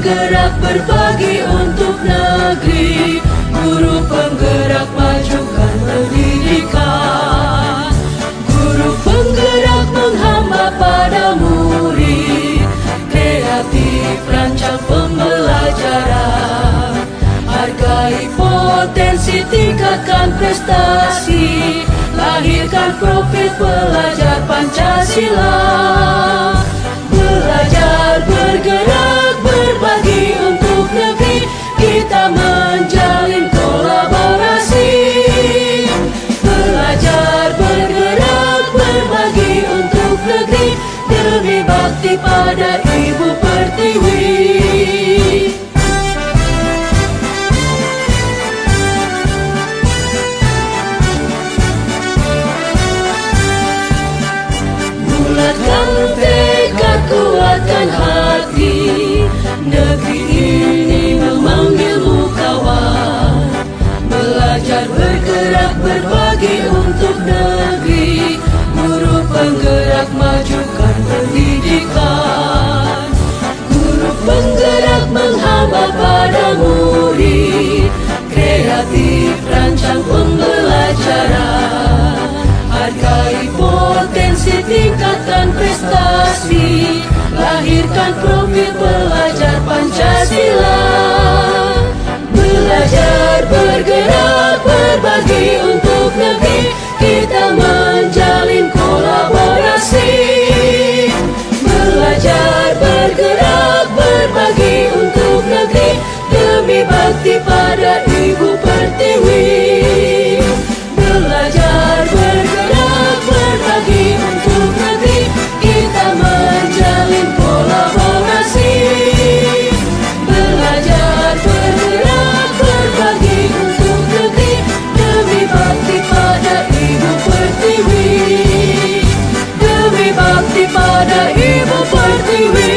bergerak berbagi untuk negeri, guru penggerak majukan pendidikan, guru penggerak menghamba pada murid, kreatif rancang pembelajaran, hargai potensi, tingkatkan prestasi, lahirkan profil pelajar Pancasila. Belajar, bergerak, berbagi untuk negeri, kita menjalin kolaborasi. Belajar, bergerak, berbagi untuk negeri, demi bakti pada Ibu Pertiwi. Bulatkan tekad, kuatkan hati, negeri ini memanggilmu kawan. Belajar, bergerak, berbagi untuk negeri, guru penggerak majukan pendidikan, guru penggerak menghamba pada murid, kreatif rancang pembelajaran, hargai potensi, tingkatkan prestasi, lahirkan profil pelajar Pancasila. Belajar, bergerak, berbagi untuk negeri, kita menjalin kolaborasi. Belajar, bergerak, berbagi untuk negeri, demi bakti pada Ibu Pertiwi. Belajar, bergerak, berbagi untuk negeri, kita menjalin kolaborasi. Belajar, bergerak, berbagi untuk negeri, demi bakti pada Ibu Pertiwi. Demi bakti pada Ibu Pertiwi.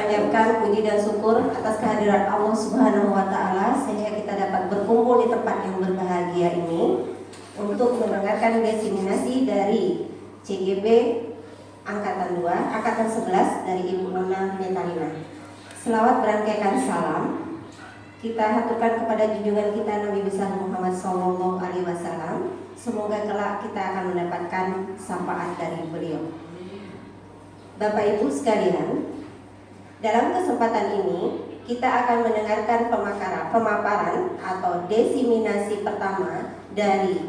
panjatkan puji dan syukur atas kehadiran Allah Subhanahu wa Ta'ala sehingga kita dapat berkumpul di tempat yang berbahagia ini untuk mendengarkan diseminasi dari CGB Angkatan 2, Angkatan 11 dari Ibu Nona Metalina. Selawat berangkaikan salam kita haturkan kepada junjungan kita Nabi besar Muhammad SAW. Semoga kelak kita akan mendapatkan syafaat dari beliau. Bapak Ibu sekalian, dalam kesempatan ini kita akan mendengarkan pemaparan atau diseminasi pertama dari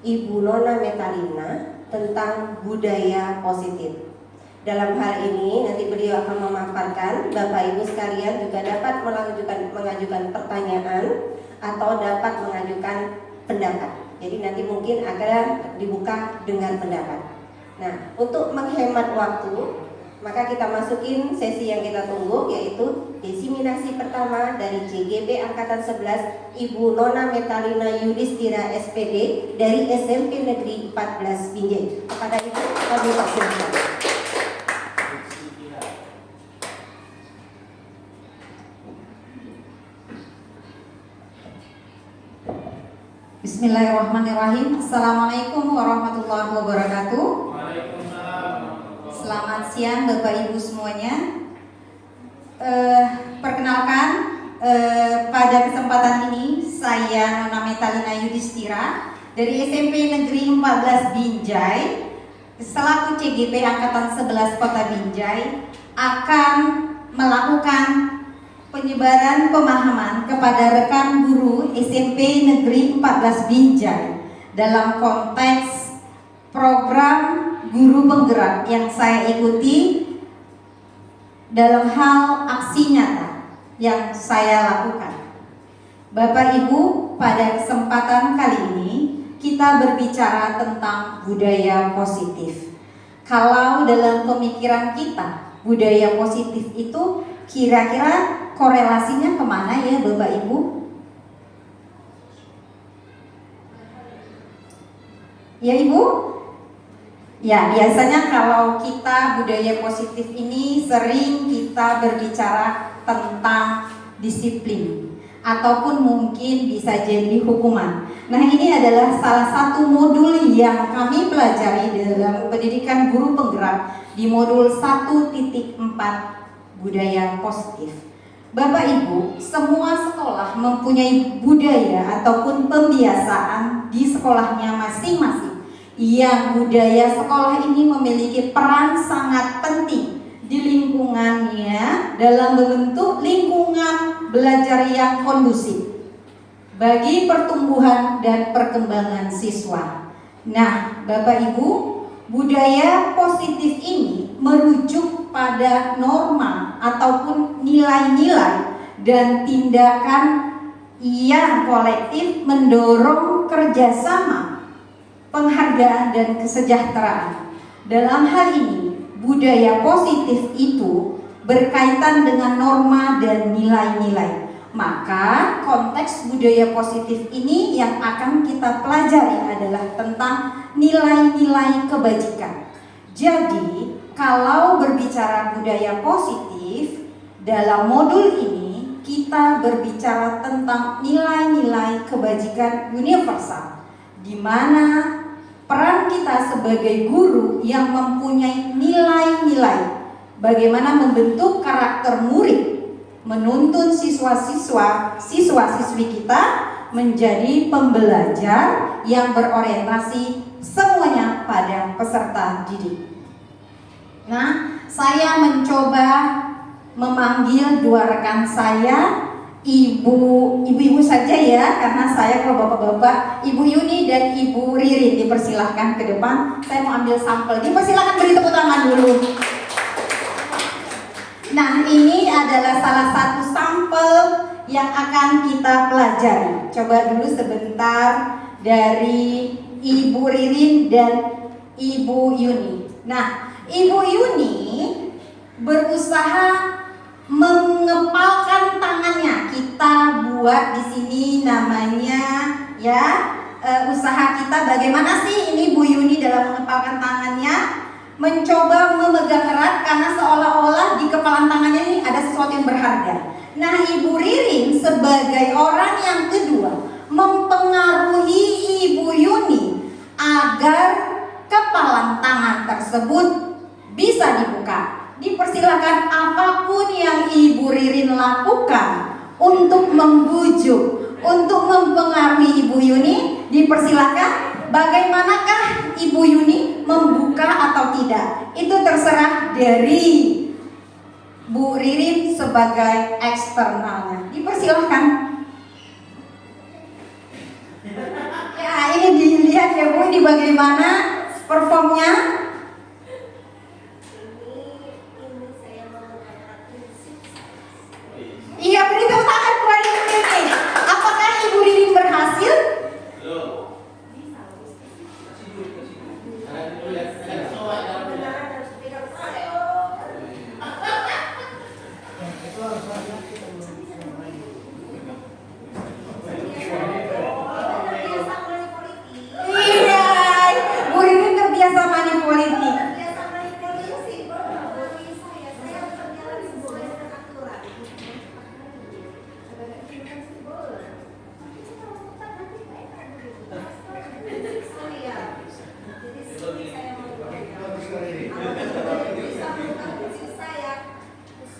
Ibu Nona Metalina tentang budaya positif. Dalam hal ini nanti beliau akan memaparkan, Bapak Ibu sekalian juga dapat mengajukan pertanyaan atau dapat mengajukan pendapat. Jadi nanti mungkin akan dibuka dengan pendapat. Nah, untuk menghemat waktu, maka kita masukin sesi yang kita tunggu, yaitu diseminasi pertama dari CGB Angkatan 11 Ibu Nona Metalina Yudhistira SPD dari SMP Negeri 14 Binjai. Kepada Ibu kami persilakan. Bismillahirrahmanirrahim. Assalamualaikum warahmatullahi wabarakatuh. Selamat siang Bapak Ibu semuanya. Perkenalkan, pada kesempatan ini saya Nona Metalina Yudhistira dari SMP Negeri 14 Binjai selaku CGP Angkatan 11 Kota Binjai akan melakukan penyebaran pemahaman kepada rekan guru SMP Negeri 14 Binjai dalam konteks program guru penggerak yang saya ikuti dalam hal aksi nyata yang saya lakukan. Bapak Ibu, pada kesempatan kali ini kita berbicara tentang budaya positif. Kalau dalam pemikiran kita, budaya positif itu kira-kira korelasinya kemana ya Bapak Ibu? Ya Ibu? Ya, biasanya kalau kita budaya positif ini sering kita berbicara tentang disiplin ataupun mungkin bisa jadi hukuman. Nah, ini adalah salah satu modul yang kami pelajari dalam pendidikan guru penggerak di modul 1.4 budaya positif. Bapak Ibu, semua sekolah mempunyai budaya ataupun pembiasaan di sekolahnya masing-masing. Yang budaya sekolah ini memiliki peran sangat penting di lingkungannya dalam membentuk lingkungan belajar yang kondusif bagi pertumbuhan dan perkembangan siswa. Nah, Bapak Ibu, budaya positif ini merujuk pada norma ataupun nilai-nilai dan tindakan yang kolektif mendorong kerjasama, penghargaan dan kesejahteraan. Dalam hal ini, budaya positif itu berkaitan dengan norma dan nilai-nilai. Maka konteks budaya positif ini yang akan kita pelajari adalah tentang nilai-nilai kebajikan. Jadi, kalau berbicara budaya positif, dalam modul ini kita berbicara tentang nilai-nilai kebajikan universal, di mana peran kita sebagai guru yang mempunyai nilai-nilai bagaimana membentuk karakter murid, menuntun siswa-siswi kita menjadi pembelajar yang berorientasi semuanya pada peserta didik. Nah, saya mencoba memanggil dua rekan saya, ibu-ibu saja ya, karena saya kalau bapak-bapak, Ibu Yuni dan Ibu Ririn dipersilahkan ke depan. Saya mau ambil sampel, dipersilahkan beri tepuk tangan dulu. Nah, ini adalah salah satu sampel yang akan kita pelajari. Coba dulu sebentar dari Ibu Ririn dan Ibu Yuni. Nah, Ibu Yuni berusaha mengepalkan tangannya. Kita buat di sini namanya ya usaha kita bagaimana sih ini Bu Yuni dalam mengepalkan tangannya. mencoba memegang erat karena seolah-olah di kepalan tangannya ini ada sesuatu yang berharga. Nah, Ibu Ririn sebagai orang yang kedua mempengaruhi Ibu Yuni agar kepalan tangan tersebut bisa dibuka. Dipersilakan apapun yang Ibu Ririn lakukan untuk membujuk, untuk mempengaruhi Ibu Yuni, dipersilakan. Bagaimanakah Ibu Yuni membuka atau tidak? Itu terserah dari Bu Ririn sebagai eksternalnya. Dipersilahkan. Ya, ini dilihat ya Bu, ini bagaimana performnya. Iya, beri tepuk tangan kepada Ibu Ririn. Apakah Ibu Ririn berhasil?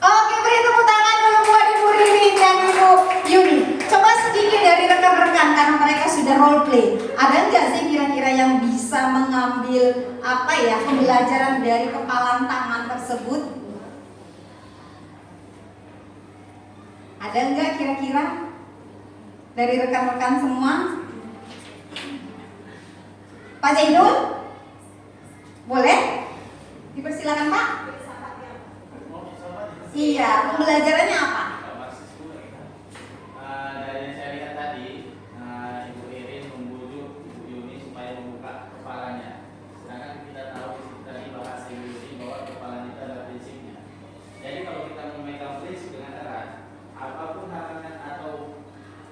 Oke, beri tepuk tangan dulu buat Ibu Ririn dan Ibu Yuni. Coba sedikit dari rekan-rekan karena mereka sudah role play. Ada nggak sih kira-kira yang bisa mengambil pembelajaran dari kepalan tangan tersebut? Ada nggak kira-kira dari rekan-rekan semua? Pak Zainul? Boleh? Dipersilakan Pak. Iya, pembelajarannya apa? Dari yang saya lihat tadi, Ibu Ririn membujuk Ibu Yuni supaya membuka kepalanya. Sedangkan kita tahu di situ tadi bahasa Ibu Yuni bahwa kepala itu adalah prinsipnya. Jadi kalau kita memegang prinsip dengan erat, apapun halangan atau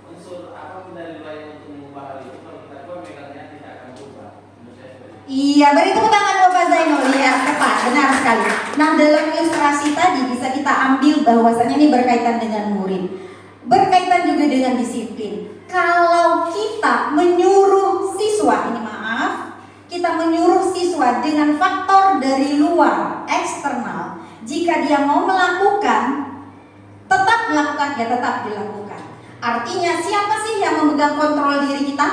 unsur apapun dari luar yang untuk mengubah hal itu, kalau kita memegangnya tidak akan berubah. Menurut saya seperti itu. Iya, beri tepuk tangan Bapak Zainul. Iya, tepat, benar sekali. Nah, dalam ilustrasi tadi bisa kita ambil bahwasanya ini berkaitan dengan murid, berkaitan juga dengan disiplin. Kalau kita menyuruh siswa, kita menyuruh siswa dengan faktor dari luar, eksternal, jika dia mau melakukan, tetap melakukan, ya tetap dilakukan. Artinya siapa sih yang memegang kontrol diri kita?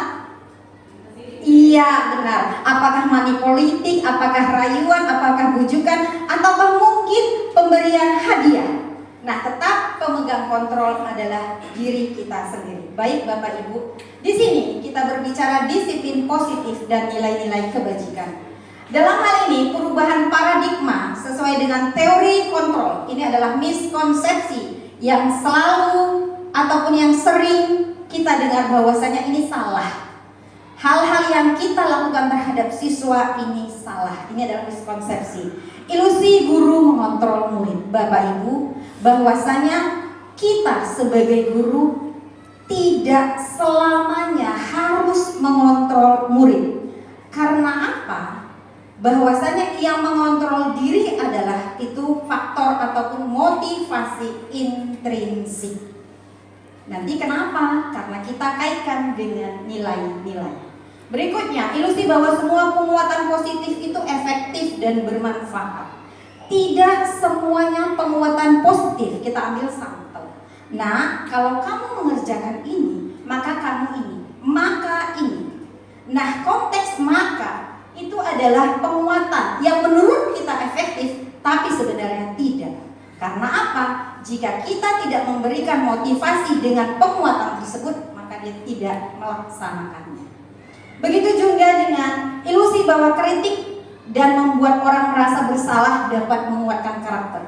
Iya, benar. Apakah money politik, apakah rayuan, apakah bujukan, ataukah mungkin pemberian hadiah? Nah, tetap pemegang kontrol adalah diri kita sendiri. Baik Bapak Ibu, di sini kita berbicara disiplin positif dan nilai-nilai kebajikan. Dalam hal ini, perubahan paradigma sesuai dengan teori kontrol ini adalah miskonsepsi yang selalu ataupun yang sering kita dengar bahwasanya ini salah. Hal-hal yang kita lakukan terhadap siswa ini salah. Ini adalah miskonsepsi. Ilusi guru mengontrol murid. Bapak Ibu, bahwasanya kita sebagai guru tidak selamanya harus mengontrol murid. Karena apa? Bahwasanya yang mengontrol diri adalah itu faktor ataupun motivasi intrinsik. Nanti kenapa? Karena kita kaitkan dengan nilai-nilai. Berikutnya, ilusi bahwa semua penguatan positif itu efektif dan bermanfaat. Tidak semuanya penguatan positif. Kita ambil sampel. Nah, kalau kamu mengerjakan ini, maka kamu ini, maka ini. Nah, konteks maka itu adalah penguatan yang menurut kita efektif, tapi sebenarnya tidak. Karena apa? Jika kita tidak memberikan motivasi dengan penguatan tersebut, maka dia tidak melaksanakannya. Begitu juga dengan ilusi bahwa kritik dan membuat orang merasa bersalah dapat menguatkan karakter.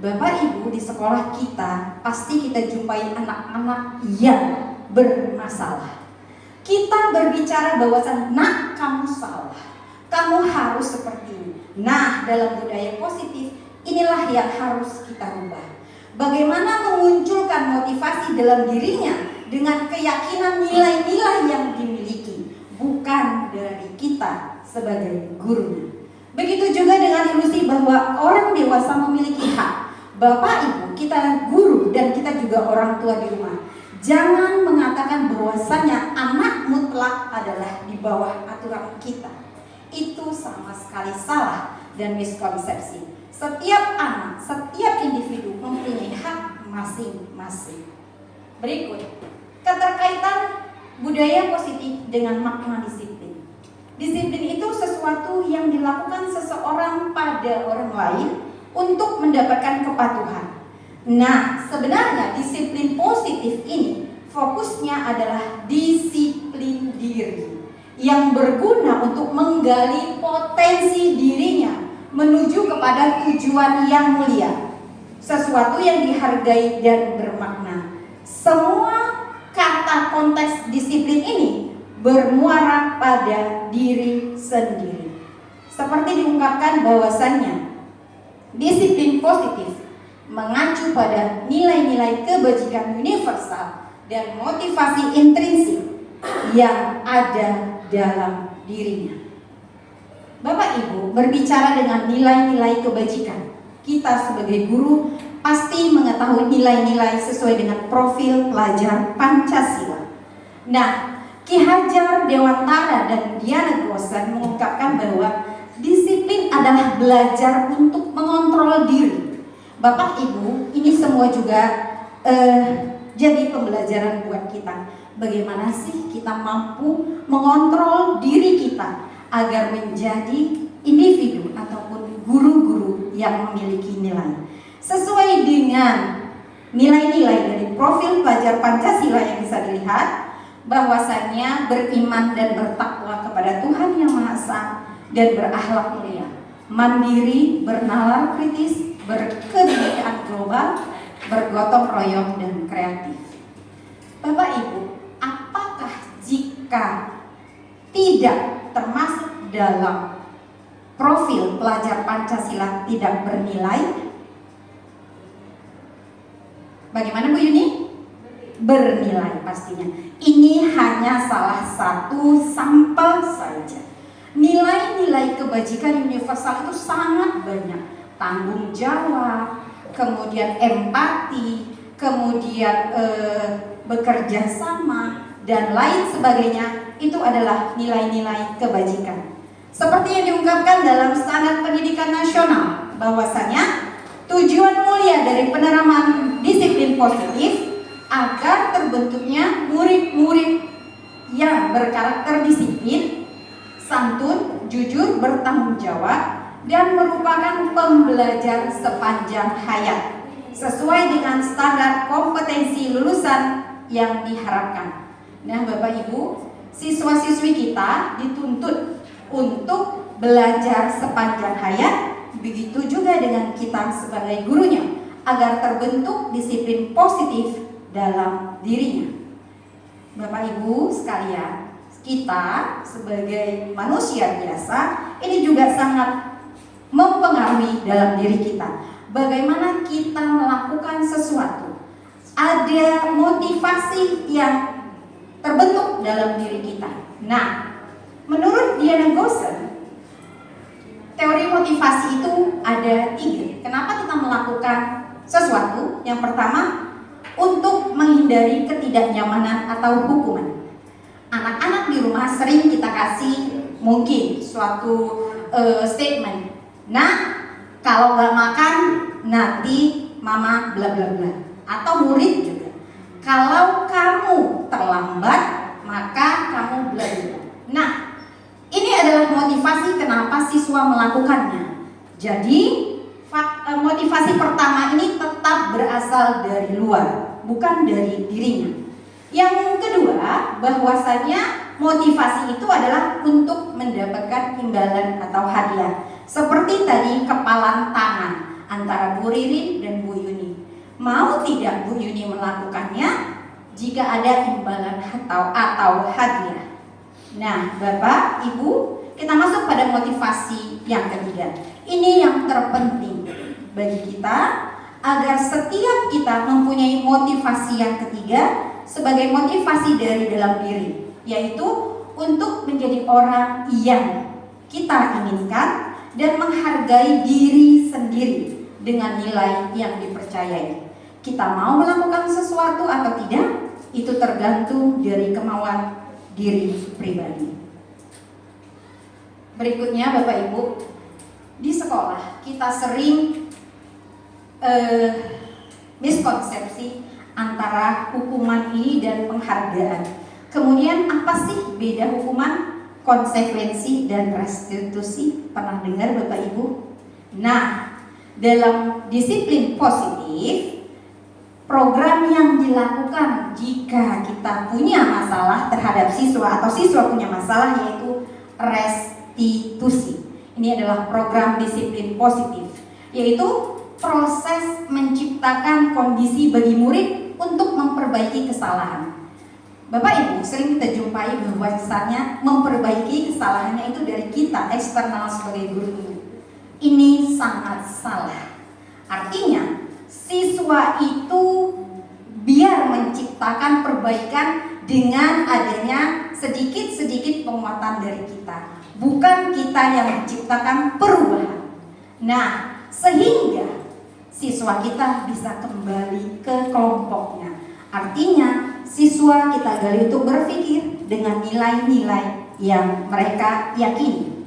Bapak Ibu, di sekolah kita pasti kita jumpai anak-anak yang bermasalah. Kita berbicara bahwasan, nak kamu salah, kamu harus seperti ini. Nah, dalam budaya positif inilah yang harus kita rubah. Bagaimana memunculkan motivasi dalam dirinya dengan keyakinan nilai-nilai yang dimiliki, bukan dari kita sebagai guru. Begitu juga dengan ilusi bahwa orang dewasa memiliki hak. Bapak Ibu, kita guru dan kita juga orang tua di rumah, jangan mengatakan bahwasannya anak mutlak adalah di bawah aturan kita. Itu sama sekali salah dan miskonsepsi. Setiap anak, setiap individu mempunyai hak masing-masing. Berikut, keterkaitan budaya positif dengan makna disiplin. Disiplin itu sesuatu yang dilakukan seseorang pada orang lain untuk mendapatkan kepatuhan. Nah, sebenarnya disiplin positif ini fokusnya adalah disiplin diri yang berguna untuk menggali potensi dirinya menuju kepada tujuan yang mulia, sesuatu yang dihargai dan bermakna. Semua kata konteks disiplin ini bermuara pada diri sendiri. Seperti diungkapkan bahwasannya disiplin positif mengacu pada nilai-nilai kebajikan universal dan motivasi intrinsik yang ada dalam dirinya. Bapak Ibu, berbicara dengan nilai-nilai kebajikan, kita sebagai guru pasti mengetahui nilai-nilai sesuai dengan profil pelajar Pancasila. Nah, Ki Hajar Dewantara dan Diana Gosen mengungkapkan bahwa disiplin adalah belajar untuk mengontrol diri. Bapak Ibu, ini semua juga jadi pembelajaran buat kita. Bagaimana sih kita mampu mengontrol diri kita agar menjadi individu ataupun guru-guru yang memiliki nilai sesuai dengan nilai-nilai dari profil pelajar Pancasila yang bisa dilihat bahwasannya beriman dan bertakwa kepada Tuhan Yang Maha Esa dan berakhlak mulia, mandiri, bernalar kritis, berkebinekaan global, bergotong royong dan kreatif. Bapak Ibu, apakah jika tidak termasuk dalam profil pelajar Pancasila tidak bernilai? Bagaimana Bu Yuni? Bernilai pastinya. Ini hanya salah satu sampel saja. Nilai-nilai kebajikan universal itu sangat banyak. Tanggung jawab, kemudian empati, kemudian bekerja sama, dan lain sebagainya. Itu adalah nilai-nilai kebajikan. Seperti yang diungkapkan dalam Standar Pendidikan Nasional, bahwasanya tujuan mulia dari penerapan disiplin positif agar terbentuknya murid-murid yang berkarakter disiplin, santun, jujur, bertanggung jawab, dan merupakan pembelajar sepanjang hayat sesuai dengan standar kompetensi lulusan yang diharapkan. Nah, Bapak Ibu, siswa-siswi kita dituntut untuk belajar sepanjang hayat, begitu juga dengan kita sebagai gurunya agar terbentuk disiplin positif dalam dirinya. Bapak Ibu sekalian, kita sebagai manusia biasa ini juga sangat mempengaruhi dalam diri kita. Bagaimana kita melakukan sesuatu, ada motivasi yang terbentuk dalam diri kita. Nah, menurut Diana Gosen, teori motivasi itu ada 3. Kenapa kita melakukan sesuatu? Yang pertama, untuk menghindari ketidaknyamanan atau hukuman. Anak-anak di rumah sering kita kasih mungkin suatu statement. Nah, kalau nggak makan nanti mama bla bla bla. Atau murid juga. Kalau kamu terlambat maka kamu bla bla. Nah, ini adalah motivasi kenapa siswa melakukannya. Jadi motivasi pertama ini tetap berasal dari luar, bukan dari dirinya. Yang kedua, bahwasanya motivasi itu adalah untuk mendapatkan imbalan atau hadiah. Seperti tadi kepalan tangan antara Bu Ririn dan Bu Yuni. Mau tidak Bu Yuni melakukannya jika ada imbalan atau hadiah. Nah, Bapak, Ibu, kita masuk pada motivasi yang ketiga. Ini yang terpenting bagi kita agar setiap kita mempunyai motivasi yang ketiga sebagai motivasi dari dalam diri, yaitu untuk menjadi orang yang kita inginkan dan menghargai diri sendiri dengan nilai yang dipercayai. Kita mau melakukan sesuatu atau tidak, itu tergantung dari kemauan diri pribadi. Berikutnya Bapak Ibu, di sekolah kita sering miskonsepsi antara hukuman ini dan penghargaan. Kemudian apa sih beda hukuman, konsekuensi, dan restitusi? Pernah dengar Bapak Ibu? Nah, dalam disiplin positif, program yang dilakukan jika kita punya masalah terhadap siswa atau siswa punya masalah yaitu restitusi. Ini adalah program disiplin positif, yaitu proses menciptakan kondisi bagi murid untuk memperbaiki kesalahan. Bapak Ibu sering kita jumpai bahwasanya memperbaiki kesalahannya itu dari kita eksternal sebagai guru. Ini sangat salah. Artinya siswa itu biar menciptakan perbaikan dengan adanya sedikit-sedikit penguatan dari kita, bukan kita yang menciptakan perubahan. Nah, sehingga siswa kita bisa kembali ke kelompoknya. Artinya siswa kita gali untuk berpikir dengan nilai-nilai yang mereka yakini.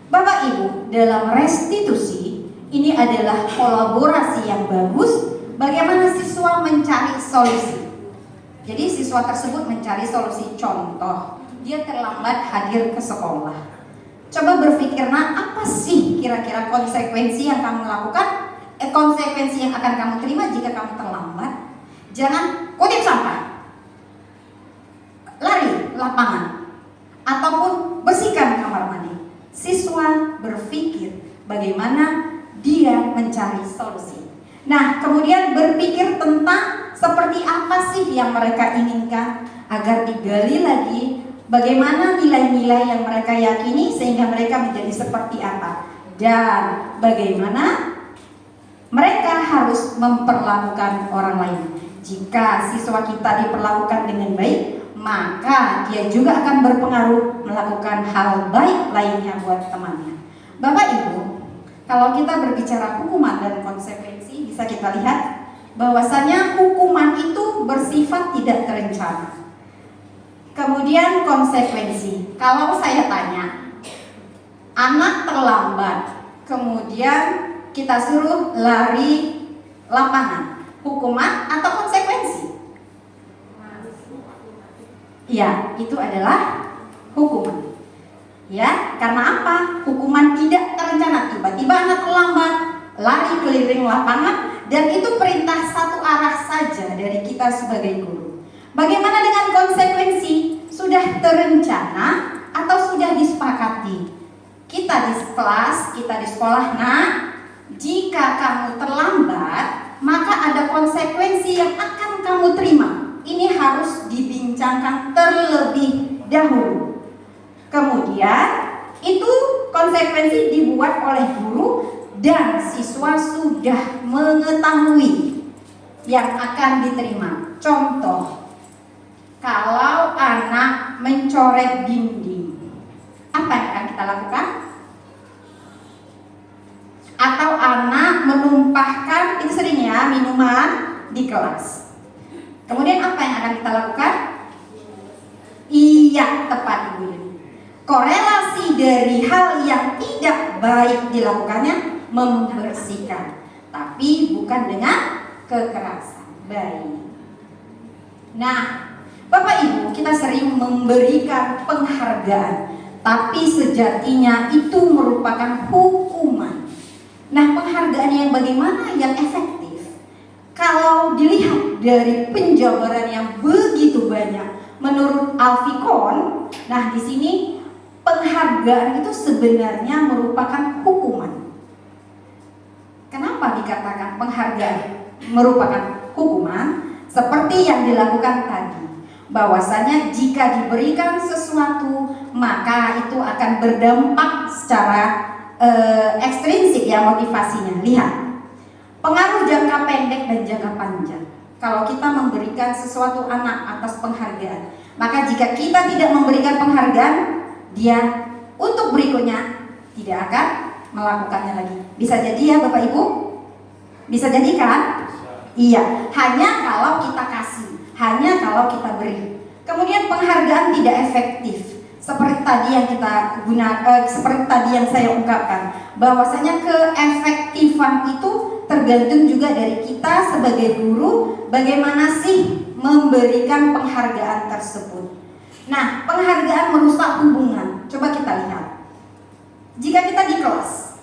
Bapak Ibu, dalam restitusi ini adalah kolaborasi yang bagus bagaimana siswa mencari solusi. Jadi siswa tersebut mencari solusi. Contoh, dia terlambat hadir ke sekolah. Coba berpikir, nah apa sih kira-kira konsekuensi yang kamu lakukan? Konsekuensi yang akan kamu terima jika kamu terlambat? Jangan kutip sampah, lari lapangan, ataupun bersihkan kamar mandi. Siswa berpikir bagaimana dia mencari solusi. Nah, kemudian berpikir tentang seperti apa sih yang mereka inginkan agar digali lagi bagaimana nilai-nilai yang mereka yakini sehingga mereka menjadi seperti apa, dan bagaimana mereka harus memperlakukan orang lain. Jika siswa kita diperlakukan dengan baik, maka dia juga akan berpengaruh melakukan hal baik lainnya buat temannya. Bapak Ibu, kalau kita berbicara hukuman dan konsekuensi, bisa kita lihat bahwasanya hukuman itu bersifat tidak terencana. Kemudian konsekuensi, kalau saya tanya, anak terlambat, kemudian kita suruh lari lapangan, hukuman atau konsekuensi? Ya, itu adalah hukuman. Ya, karena apa? Hukuman tidak terencana, tiba-tiba anak terlambat, lari keliling lapangan, dan itu perintah satu arah saja dari kita sebagai guru. Bagaimana dengan konsekuensi? Sudah terencana atau sudah disepakati? Kita di kelas, kita di sekolah, nah, jika kamu terlambat, maka ada konsekuensi yang akan kamu terima. Ini harus dibincangkan terlebih dahulu. Kemudian itu konsekuensi dibuat oleh guru dan siswa sudah mengetahui yang akan diterima. Contoh, kalau anak mencoret dinding, apa yang akan kita lakukan? Atau anak menumpahkan, itu sering ya, minuman di kelas. Kemudian apa yang akan kita lakukan? Iya, tepat Ibu Yuni. Korelasi dari hal yang tidak baik dilakukannya membersihkan, tapi bukan dengan kekerasan. Baik. Nah, Bapak Ibu, kita sering memberikan penghargaan, tapi sejatinya itu merupakan hukuman. Nah, penghargaan yang bagaimana yang efektif? Kalau dilihat dari penjabaran yang begitu banyak menurut Alfikon, nah di sini penghargaan itu sebenarnya merupakan hukuman. Kenapa dikatakan penghargaan merupakan hukuman? Seperti yang dilakukan tadi, bahwasanya jika diberikan sesuatu maka itu akan berdampak secara ekstrinsik ya motivasinya. Lihat, pengaruh jangka pendek dan jangka panjang. Kalau kita memberikan sesuatu anak atas penghargaan, maka jika kita tidak memberikan penghargaan, dia untuk berikutnya tidak akan melakukannya lagi. Bisa jadi ya Bapak Ibu? Bisa jadi kan? Iya, hanya kalau kita kasih, hanya kalau kita beri. Kemudian penghargaan tidak efektif. Seperti tadi yang kita gunakan, seperti tadi yang saya ungkapkan, bahwasanya keefektifan itu tergantung juga dari kita sebagai guru, bagaimana sih memberikan penghargaan tersebut. Nah, penghargaan merusak hubungan. Coba kita lihat. Jika kita di kelas,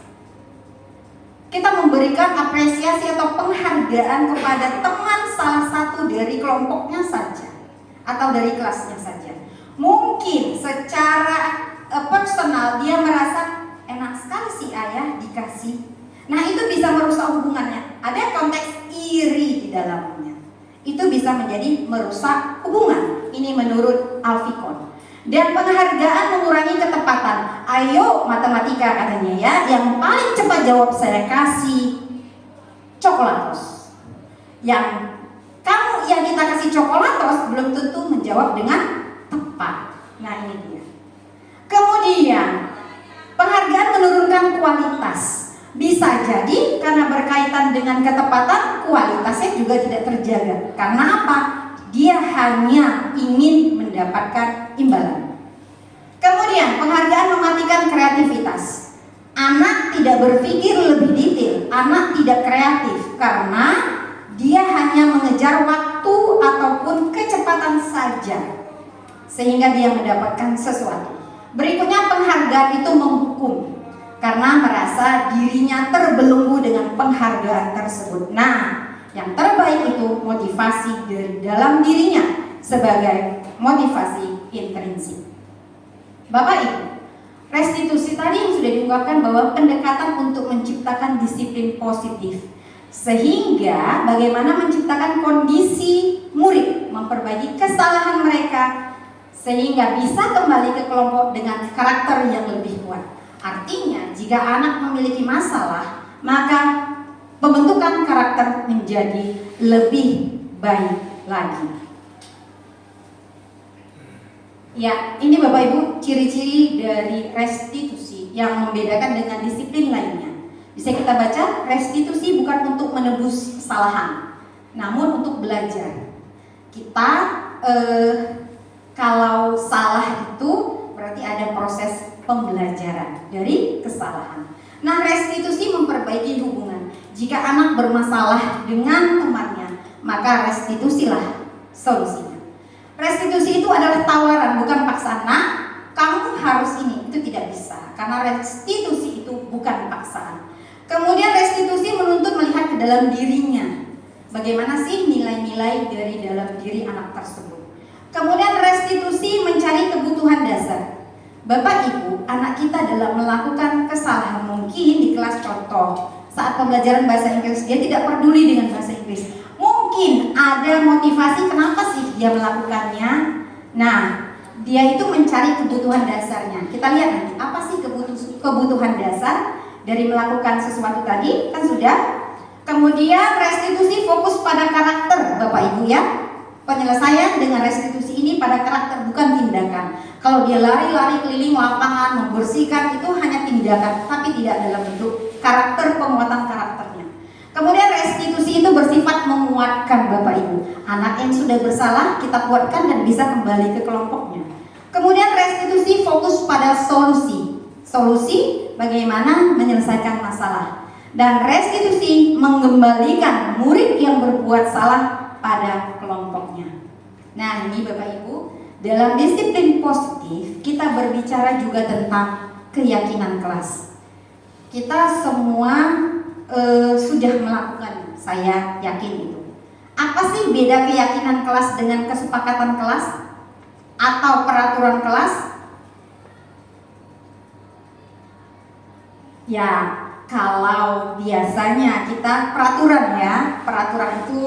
kita memberikan apresiasi atau penghargaan kepada teman salah satu dari kelompoknya saja atau dari kelasnya saja. Mungkin secara personal dia merasa enak sekali si ayah dikasih. Nah, itu bisa merusak hubungannya. Ada konteks iri di dalamnya. Itu bisa menjadi merusak hubungan. Ini menurut Alfikon. Dan penghargaan mengurangi ketepatan. Ayo matematika katanya ya, yang paling cepat jawab saya kasih coklatos. Yang kita kasih coklatos belum tentu menjawab dengan tepat. Nah, ini dia. Kemudian penghargaan menurunkan kualitas. Bisa jadi karena berkaitan dengan ketepatan, kualitasnya juga tidak terjaga. Karena apa? Dia hanya ingin mendapatkan imbalan. Kemudian penghargaan mematikan kreativitas. Anak tidak berpikir lebih detail, anak tidak kreatif karena dia hanya mengejar waktu ataupun kecepatan saja sehingga dia mendapatkan sesuatu. Berikutnya penghargaan itu menghukum karena merasa dirinya terbelenggu dengan penghargaan tersebut. Nah, yang terbaik itu motivasi dari dalam dirinya sebagai motivasi intrinsik. Bapak Ibu, restitusi tadi yang sudah diungkapkan bahwa pendekatan untuk menciptakan disiplin positif, sehingga bagaimana menciptakan kondisi murid memperbaiki kesalahan mereka sehingga bisa kembali ke kelompok dengan karakter yang lebih kuat. Artinya jika anak memiliki masalah, maka pembentukan karakter menjadi lebih baik lagi. Ya, ini Bapak Ibu ciri-ciri dari restitusi yang membedakan dengan disiplin lainnya. Bisa kita baca, restitusi bukan untuk menebus kesalahan, namun untuk belajar. Kita kalau salah itu berarti ada proses pembelajaran dari kesalahan. Nah, restitusi memperbaiki hubungan. Jika anak bermasalah dengan temannya, maka restitusilah solusinya. Restitusi itu adalah tawaran, bukan paksaan. Nah, kamu harus ini, itu tidak bisa. Karena restitusi itu bukan paksaan. Kemudian restitusi menuntut melihat ke dalam dirinya. Bagaimana sih nilai-nilai dari dalam diri anak tersebut. Kemudian restitusi mencari kebutuhan dasar. Bapak Ibu, anak kita dalam melakukan kesalahan mungkin di kelas contoh saat pembelajaran bahasa Inggris dia tidak peduli dengan bahasa Inggris. Mungkin ada motivasi kenapa sih dia melakukannya. Nah, dia itu mencari kebutuhan dasarnya. Kita lihat nanti apa sih kebutuhan dasar dari melakukan sesuatu tadi, kan sudah. Kemudian restitusi fokus pada karakter, Bapak Ibu ya. Penyelesaian dengan restitusi ini pada karakter, bukan tindakan. Kalau dia lari-lari keliling lapangan membersihkan itu hanya tindakan, tapi tidak dalam bentuk karakter, penguatan karakternya. Kemudian restitusi itu bersifat menguatkan Bapak Ibu. Anak yang sudah bersalah kita kuatkan dan bisa kembali ke kelompoknya. Kemudian restitusi fokus pada solusi. Solusi bagaimana menyelesaikan masalah. Dan restitusi mengembalikan murid yang berbuat salah pada kelompoknya. Nah, ini Bapak Ibu, dalam disiplin positif kita berbicara juga tentang keyakinan kelas. Kita semua sudah melakukan, saya yakin itu. Apa sih beda keyakinan kelas dengan kesepakatan kelas atau peraturan kelas? Ya, kalau biasanya kita peraturan ya, peraturan itu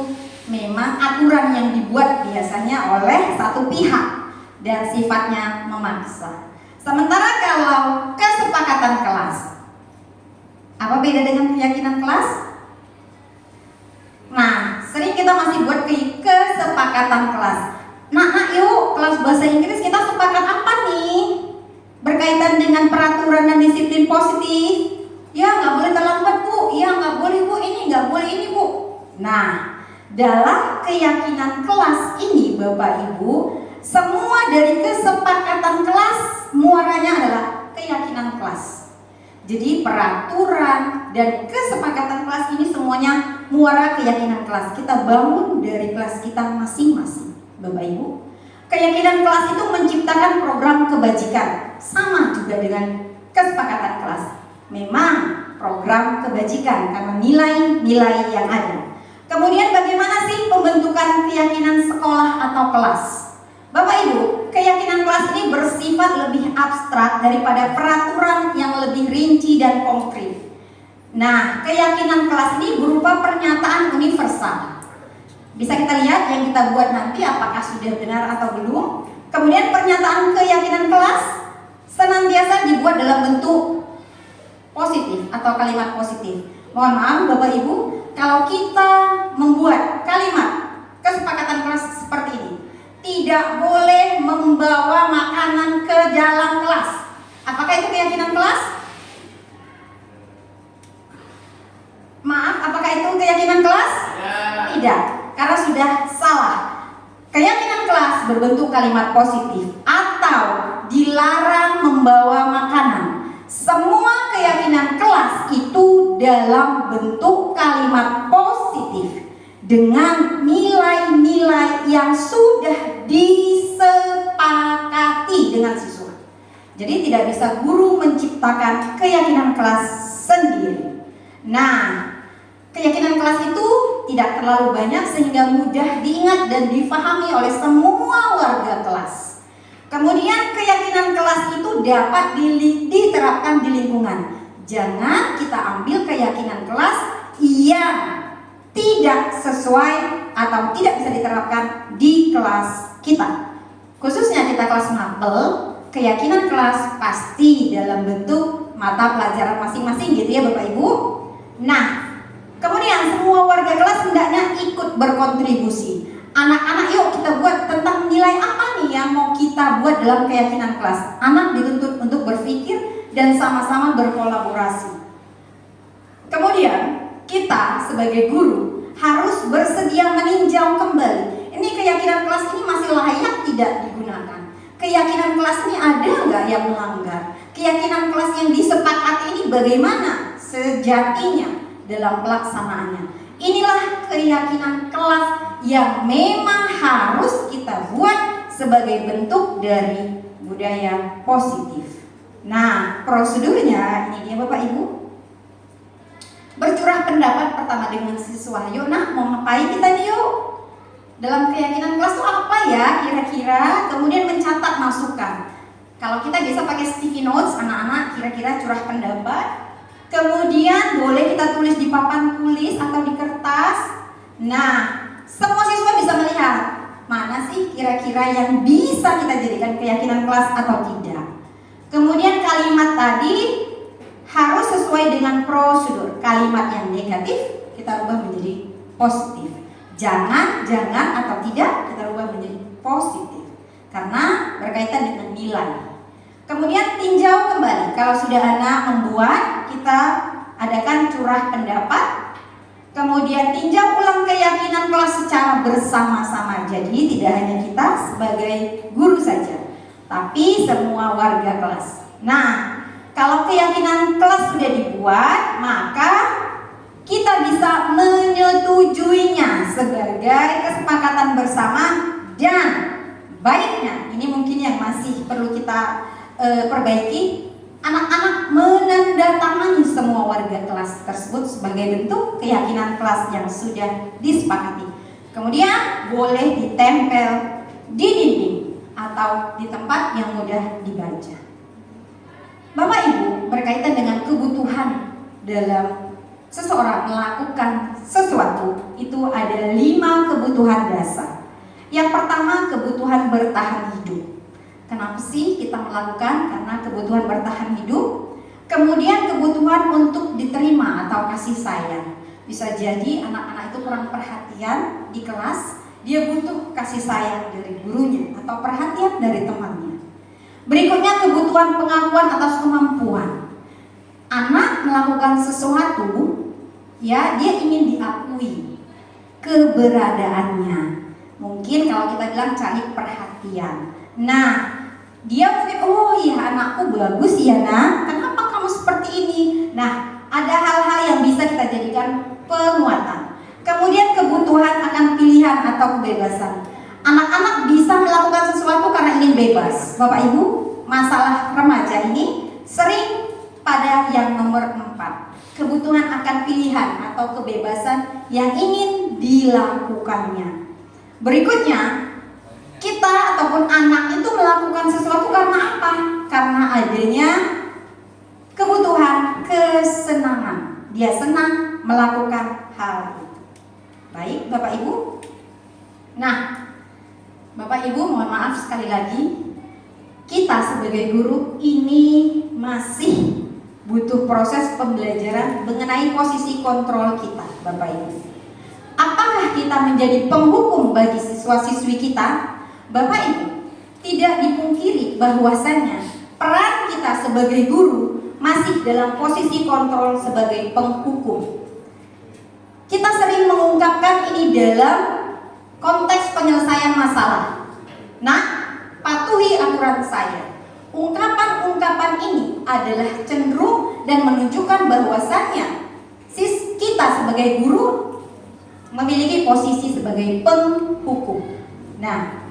memang aturan yang dibuat biasanya oleh satu pihak dan sifatnya memaksa. Sementara kalau kesepakatan kelas, apa beda dengan keyakinan kelas? Nah, sering kita masih buat kesepakatan kelas. Nah, yuk kelas bahasa Inggris kita sepakat apa nih? Berkaitan dengan peraturan dan disiplin positif. Nah, dalam keyakinan kelas ini Bapak Ibu, semua dari kesepakatan kelas muaranya adalah keyakinan kelas. Jadi peraturan dan kesepakatan kelas ini semuanya muara keyakinan kelas. Kita bangun dari kelas kita masing-masing, Bapak Ibu. Keyakinan kelas itu menciptakan program kebajikan, sama juga dengan kesepakatan kelas. Memang program kebajikan karena nilai-nilai yang ada. Kemudian bagaimana sih pembentukan keyakinan sekolah atau kelas? Bapak Ibu, keyakinan kelas ini bersifat lebih abstrak daripada peraturan yang lebih rinci dan konkret. Nah, keyakinan kelas ini berupa pernyataan universal. Bisa kita lihat yang kita buat nanti apakah sudah benar atau belum. Kemudian pernyataan keyakinan kelas senantiasa dibuat dalam bentuk positif atau kalimat positif. Mohon maaf Bapak Ibu, kalau kita membuat kalimat kesepakatan kelas seperti ini, tidak boleh membawa makanan ke dalam kelas. Apakah itu keyakinan kelas? Maaf, apakah itu keyakinan kelas? Tidak, karena sudah salah. Keyakinan kelas berbentuk kalimat positif atau dilarang membawa makanan. Semua keyakinan kelas itu dalam bentuk kalimat positif dengan nilai-nilai yang sudah disepakati dengan siswa. Jadi tidak bisa guru menciptakan keyakinan kelas sendiri. Nah, keyakinan kelas itu tidak terlalu banyak sehingga mudah diingat dan difahami oleh semua warga kelas. Kemudian keyakinan kelas itu dapat diterapkan di lingkungan. Jangan kita ambil keyakinan kelas yang tidak sesuai atau tidak bisa diterapkan di kelas kita. Khususnya kita kelas mapel, keyakinan kelas pasti dalam bentuk mata pelajaran masing-masing gitu ya Bapak Ibu. Nah, kemudian semua warga kelas hendaknya ikut berkontribusi. Anak-anak yuk kita buat tentang nilai apa nih yang mau kita buat dalam keyakinan kelas. Anak dituntut untuk berpikir dan sama-sama berkolaborasi. Kemudian kita sebagai guru harus bersedia meninjau kembali. Ini keyakinan kelas ini masih layak tidak digunakan. Keyakinan kelas ini ada nggak yang melanggar? Keyakinan kelas yang disepakati ini bagaimana sejatinya dalam pelaksanaannya? Inilah keyakinan kelas yang memang harus kita buat sebagai bentuk dari budaya positif. Nah, prosedurnya ini dia Bapak Ibu. Bercurah pendapat pertama dengan siswa. Yuk nah, mau ngapain kita nih yuk? Dalam keyakinan kelas itu apa ya kira-kira? Kemudian mencatat masukan. Kalau kita bisa pakai sticky notes, anak-anak kira-kira curah pendapat. Kemudian boleh kita tulis di papan tulis atau di kertas. Nah, semua siswa bisa melihat mana sih kira-kira yang bisa kita jadikan keyakinan kelas atau tidak. Kemudian kalimat tadi harus sesuai dengan prosedur. Kalimat yang negatif kita rubah menjadi positif. Jangan atau tidak kita rubah menjadi positif. Karena berkaitan dengan nilai. Kemudian tinjau kembali. Kalau sudah anak membuat, kita adakan curah pendapat. Kemudian tinjau ulang keyakinan kelas secara bersama-sama. Jadi tidak hanya kita sebagai guru saja, tapi semua warga kelas. Nah, kalau keyakinan kelas sudah dibuat, maka kita bisa menyetujuinya sebagai kesepakatan bersama. Dan baiknya, ini mungkin yang masih perlu kita perbaiki, anak-anak menandatangani semua warga kelas tersebut sebagai bentuk keyakinan kelas yang sudah disepakati. Kemudian boleh ditempel di dinding atau di tempat yang mudah dibaca. Bapak Ibu, berkaitan dengan kebutuhan dalam seseorang melakukan sesuatu, itu ada 5 kebutuhan dasar. Yang pertama, kebutuhan bertahan hidup. Kenapa sih kita melakukan? Karena kebutuhan bertahan hidup. Kemudian kebutuhan untuk diterima atau kasih sayang. Bisa jadi anak-anak itu kurang perhatian di kelas, dia butuh kasih sayang dari gurunya atau perhatian dari temannya. Berikutnya kebutuhan pengakuan atas kemampuan. Anak melakukan sesuatu, ya dia ingin diakui. keberadaannya. Mungkin kalau kita bilang cari perhatian. Nah, dia mungkin, oh iya anakku bagus ya nak, kenapa kamu seperti ini? Nah, ada hal-hal yang bisa kita jadikan penguatan. Kemudian kebutuhan akan pilihan atau kebebasan. Anak-anak bisa melakukan sesuatu karena ingin bebas. Bapak Ibu, masalah remaja ini sering pada yang nomor 4. Kebutuhan akan pilihan atau kebebasan yang ingin dilakukannya. Berikutnya, kita ataupun anak itu melakukan sesuatu karena apa? Karena adanya kebutuhan kesenangan. Dia senang melakukan hal itu. Baik, Bapak Ibu. Nah, Bapak Ibu, mohon maaf sekali lagi, kita sebagai guru ini masih butuh proses pembelajaran mengenai posisi kontrol kita, Bapak Ibu. Apakah kita menjadi penghukum bagi siswa-siswi kita? Bapak Ibu, tidak dipungkiri bahwasannya peran kita sebagai guru masih dalam posisi kontrol sebagai penghukum. Kita sering mengungkapkan ini dalam konteks penyelesaian masalah. Nah, patuhi aturan saya. Ungkapan-ungkapan ini adalah cenderung dan menunjukkan bahwasannya kita sebagai guru memiliki posisi sebagai penghukum. Nah,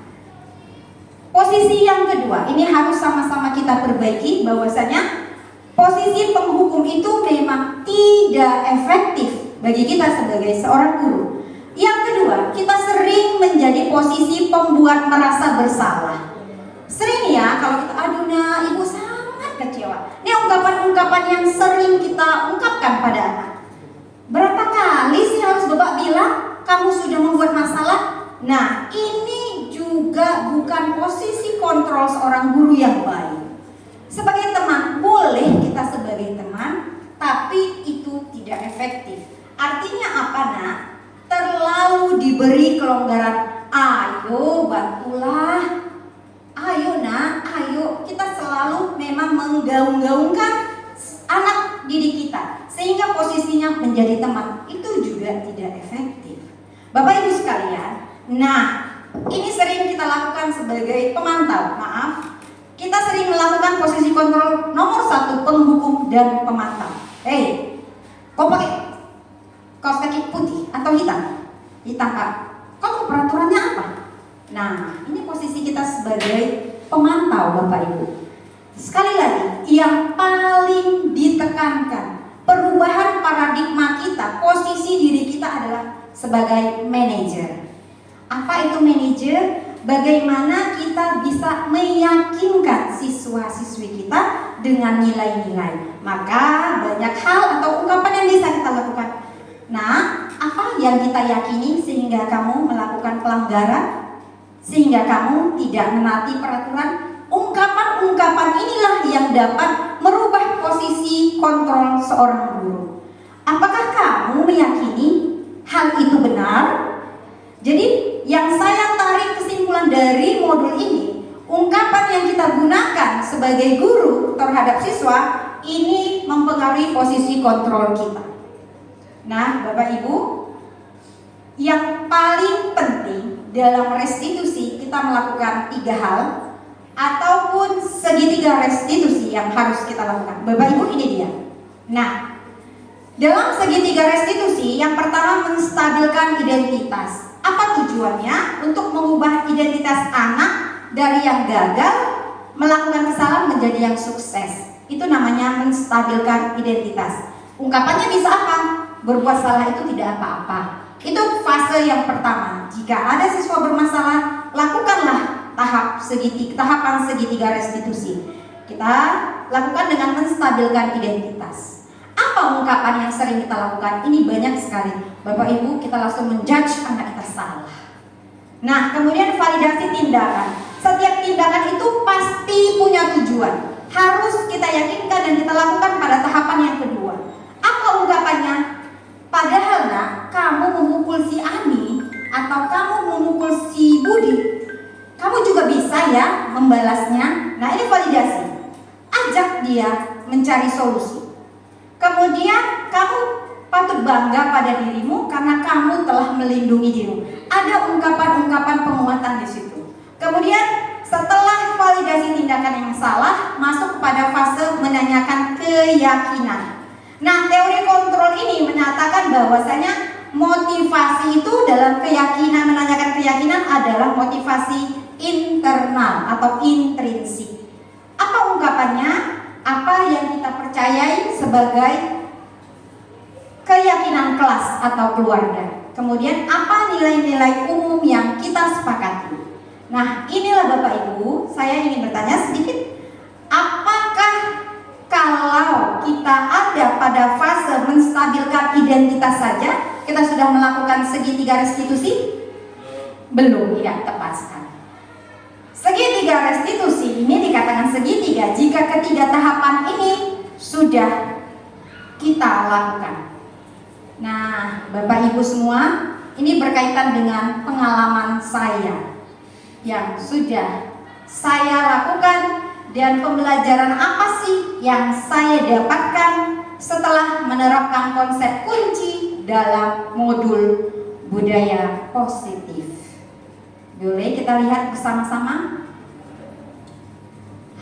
posisi yang kedua ini harus sama-sama kita perbaiki, bahwasanya posisi penghukum itu memang tidak efektif bagi kita sebagai seorang guru. Yang kedua, kita sering menjadi posisi pembuat merasa bersalah. Sering ya kalau kita, aduh nah ibu sangat kecewa. Ini ungkapan-ungkapan yang sering kita ungkapkan pada anak. Berapa kali sih harus Bapak bilang kamu sudah membuat masalah? Nah, ini juga bukan posisi kontrol seorang guru yang baik. Sebagai teman, boleh kita sebagai teman, tapi itu tidak efektif. Artinya apa nak? Terlalu diberi kelonggaran. Ayo bantulah. Ayo nak, ayo. Kita selalu memang menggaung-gaungkan anak didik kita, sehingga posisinya menjadi teman. Itu juga tidak efektif. Bapak Ibu sekalian, nah ini sering kita lakukan sebagai pemantau. Maaf, kita sering melakukan posisi kontrol nomor 1, penghukum dan pemantau. Kau pakai kaos kaki putih atau hitam? Hitam Pak. Kamu peraturannya apa? Nah, ini posisi kita sebagai pemantau Bapak Ibu. Sekali lagi, yang paling ditekankan perubahan paradigma kita, posisi diri kita adalah sebagai manajer. Apa itu manajer? Bagaimana kita bisa meyakinkan siswa-siswi kita dengan nilai-nilai. Maka banyak hal atau ungkapan yang bisa kita lakukan. Nah, apa yang kita yakini sehingga kamu melakukan pelanggaran, sehingga kamu tidak menaati peraturan? Ungkapan-ungkapan inilah yang dapat merubah posisi kontrol seorang guru. Apakah kamu meyakini hal itu benar? Jadi yang saya tarik kesimpulan dari modul ini, ungkapan yang kita gunakan sebagai guru terhadap siswa ini mempengaruhi posisi kontrol kita. Nah, Bapak Ibu, yang paling penting dalam restitusi kita melakukan 3 hal ataupun segitiga restitusi yang harus kita lakukan. Bapak Ibu, ini dia. Nah, dalam segitiga restitusi yang pertama menstabilkan identitas. Apa tujuannya? Untuk mengubah identitas anak dari yang gagal melakukan kesalahan menjadi yang sukses. Itu namanya menstabilkan identitas. Ungkapannya bisa apa? Berbuat salah itu tidak apa-apa. Itu fase yang pertama. Jika ada siswa bermasalah, lakukanlah tahapan segitiga restitusi. Kita lakukan dengan menstabilkan identitas. Apa ungkapan yang sering kita lakukan? Ini banyak sekali. Bapak Ibu, kita langsung menjudge anak kita salah. Nah, kemudian validasi tindakan. Setiap tindakan itu pasti punya tujuan. Harus kita yakinkan dan kita lakukan pada tahapan yang kedua. Apa ungkapannya? Padahal nak, kamu memukul si Ani atau kamu memukul si Budi, kamu juga bisa ya membalasnya. Nah, ini validasi. Ajak dia mencari solusi. Kemudian kamu patut bangga pada dirimu karena kamu telah melindungi dirimu. Ada ungkapan-ungkapan penguatan di situ. Kemudian setelah validasi tindakan yang salah, masuk pada fase menanyakan keyakinan. Nah, teori kontrol ini menyatakan bahwasanya motivasi itu dalam keyakinan, menanyakan keyakinan adalah motivasi internal atau intrinsik. Apa ungkapannya? Apa yang kita percayai sebagai keyakinan kelas atau keluarga. Kemudian apa nilai-nilai umum yang kita sepakati. Nah, inilah Bapak Ibu, saya ingin bertanya sedikit. Apakah kalau kita ada pada fase menstabilkan identitas saja, kita sudah melakukan segitiga restitusi? Belum, ya, tepat sekali. Segitiga restitusi ini dikatakan segitiga jika ketiga tahapan ini sudah kita lakukan. Nah, Bapak Ibu semua, ini berkaitan dengan pengalaman saya yang sudah saya lakukan dan pembelajaran apa sih yang saya dapatkan setelah menerapkan konsep kunci dalam modul budaya positif. Boleh kita lihat bersama-sama?